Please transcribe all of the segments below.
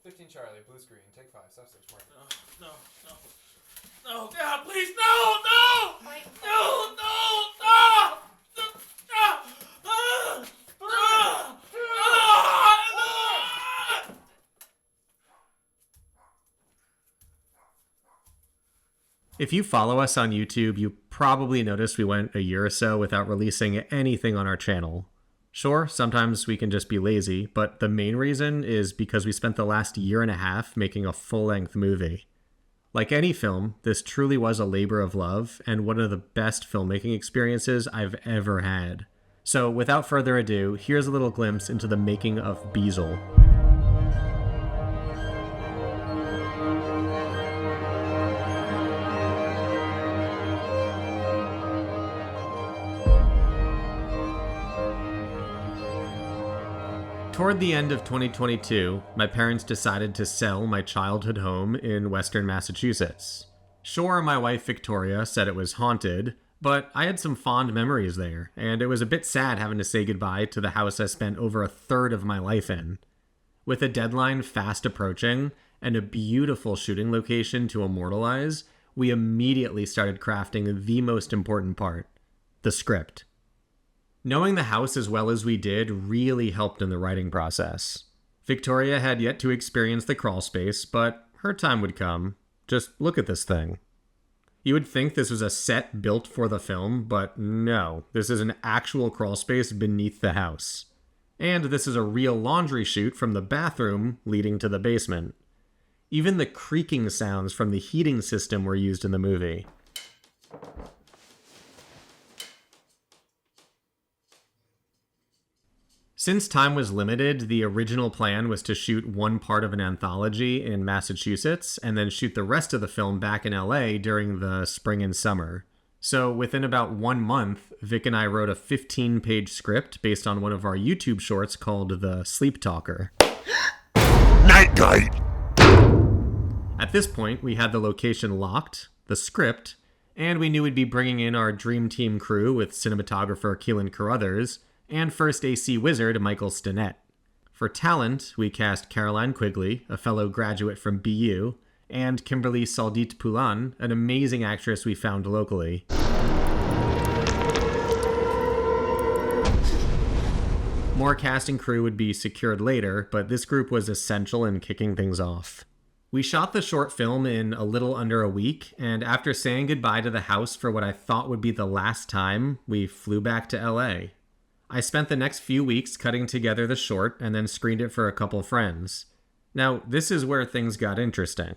15 Charlie, blue screen, take 5, stop 6, mark. No. No, God, please, no! If you follow us on YouTube, you probably noticed we went a year or so without releasing anything on our channel. Sure, sometimes we can just be lazy, but the main reason is because we spent the last year and a half making a full-length movie. Like any film, this truly was a labor of love and one of the best filmmaking experiences I've ever had. So without further ado, here's a little glimpse into the making of Beezel. Toward the end of 2022, my parents decided to sell my childhood home in western Massachusetts. Sure, my wife Victoria said it was haunted, but I had some fond memories there, and it was a bit sad having to say goodbye to the house I spent over a third of my life in. With a deadline fast approaching and a beautiful shooting location to immortalize, we immediately started crafting the most important part, the script. Knowing the house as well as we did really helped in the writing process. Victoria had yet to experience the crawl space, but her time would come. Just look at this thing. You would think this was a set built for the film, but no, this is an actual crawl space beneath the house. And this is a real laundry chute from the bathroom leading to the basement. Even the creaking sounds from the heating system were used in the movie. Since time was limited, the original plan was to shoot one part of an anthology in Massachusetts and then shoot the rest of the film back in LA during the spring and summer. So within about 1 month, Vic and I wrote a 15-page script based on one of our YouTube shorts called The Sleep Talker. Night. At this point, we had the location locked, the script, and we knew we'd be bringing in our dream team crew with cinematographer Keelan Carruthers and first AC wizard Michael Stinnett. For talent, we cast Caroline Quigley, a fellow graduate from BU, and Kimberly Saldit Poulan, an amazing actress we found locally. More cast and crew would be secured later, but this group was essential in kicking things off. We shot the short film in a little under a week, and after saying goodbye to the house for what I thought would be the last time, we flew back to LA. I spent the next few weeks cutting together the short and then screened it for a couple friends. Now, this is where things got interesting.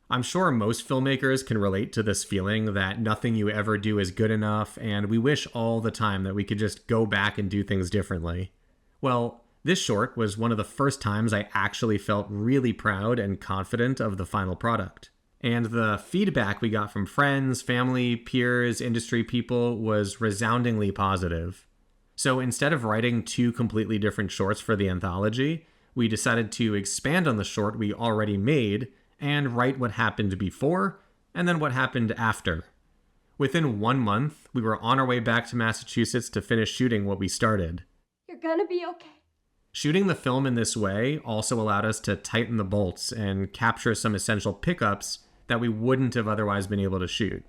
I'm sure most filmmakers can relate to this feeling that nothing you ever do is good enough, and we wish all the time that we could just go back and do things differently. Well, this short was one of the first times I actually felt really proud and confident of the final product. And the feedback we got from friends, family, peers, industry people was resoundingly positive. So instead of writing 2 completely different shorts for the anthology, we decided to expand on the short we already made and write what happened before and then what happened after. Within 1 month, we were on our way back to Massachusetts to finish shooting what we started. You're gonna be okay. Shooting the film in this way also allowed us to tighten the bolts and capture some essential pickups that we wouldn't have otherwise been able to shoot.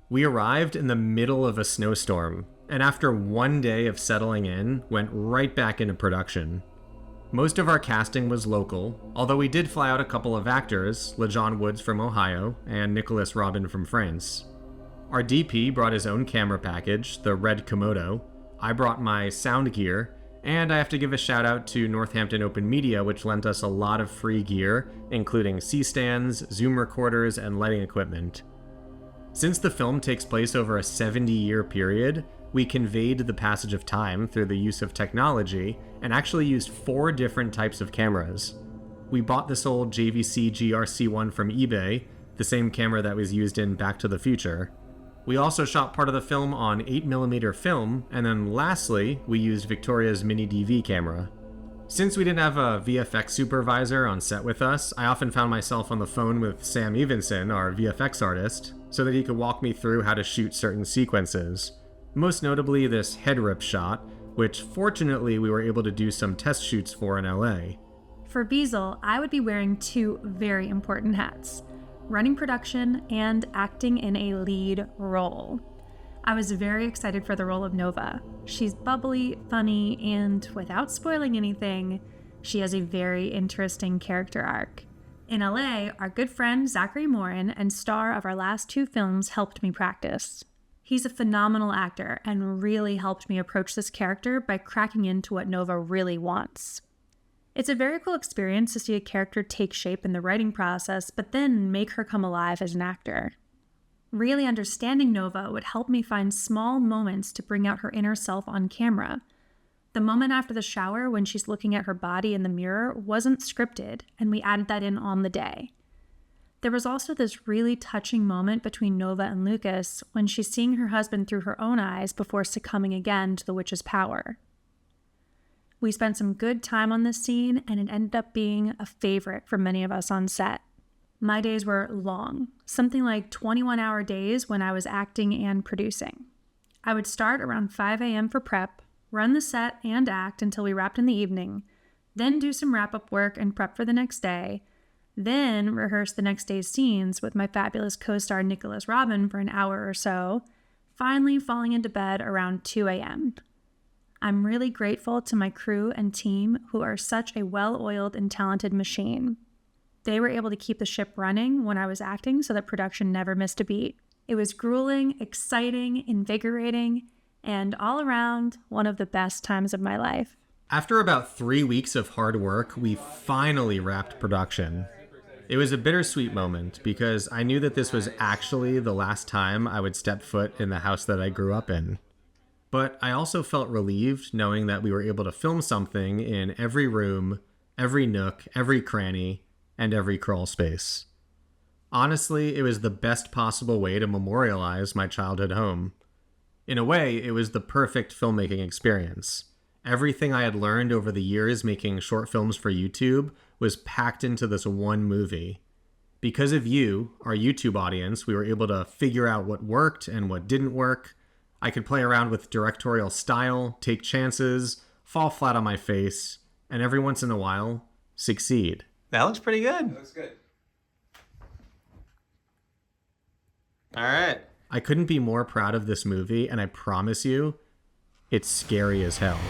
We arrived in the middle of a snowstorm, and after 1 day of settling in, went right back into production. Most of our casting was local, although we did fly out a couple of actors, LeJohn Woods from Ohio and Nicholas Robin from France. Our DP brought his own camera package, the Red Komodo. I brought my sound gear, and I have to give a shout out to Northampton Open Media, which lent us a lot of free gear, including C-stands, Zoom recorders, and lighting equipment. Since the film takes place over a 70-year period, we conveyed the passage of time through the use of technology and actually used 4 different types of cameras. We bought this old JVC GRC1 from eBay, the same camera that was used in Back to the Future. We also shot part of the film on 8mm film, and then lastly, we used Victoria's mini DV camera. Since we didn't have a VFX supervisor on set with us, I often found myself on the phone with Sam Evenson, our VFX artist, so that he could walk me through how to shoot certain sequences. Most notably this head rip shot, which fortunately we were able to do some test shoots for in LA. For Beezel, I would be wearing 2 very important hats: running production and acting in a lead role. I was very excited for the role of Nova. She's bubbly, funny, and without spoiling anything, she has a very interesting character arc. In LA, our good friend Zachary Morin and star of our last 2 films helped me practice. He's a phenomenal actor and really helped me approach this character by cracking into what Nova really wants. It's a very cool experience to see a character take shape in the writing process, but then make her come alive as an actor. Really understanding Nova would help me find small moments to bring out her inner self on camera. The moment after the shower when she's looking at her body in the mirror wasn't scripted, and we added that in on the day. There was also this really touching moment between Nova and Lucas when she's seeing her husband through her own eyes before succumbing again to the witch's power. We spent some good time on this scene, and it ended up being a favorite for many of us on set. My days were long, something like 21-hour days when I was acting and producing. I would start around 5 a.m. for prep, run the set and act until we wrapped in the evening, then do some wrap-up work and prep for the next day, then rehearse the next day's scenes with my fabulous co-star Nicholas Robin for an hour or so, finally falling into bed around 2 a.m. I'm really grateful to my crew and team who are such a well-oiled and talented machine. They were able to keep the ship running when I was acting so that production never missed a beat. It was grueling, exciting, invigorating, and all around one of the best times of my life. After about 3 weeks of hard work, we finally wrapped production. It was a bittersweet moment because I knew that this was actually the last time I would step foot in the house that I grew up in. But I also felt relieved knowing that we were able to film something in every room, every nook, every cranny, and every crawl space. Honestly, it was the best possible way to memorialize my childhood home. In a way, it was the perfect filmmaking experience. Everything I had learned over the years making short films for YouTube was packed into this one movie. Because of you, our YouTube audience, we were able to figure out what worked and what didn't work. I could play around with directorial style, take chances, fall flat on my face, and every once in a while, succeed. That looks pretty good. Looks good. All right. I couldn't be more proud of this movie, and I promise you, it's scary as hell.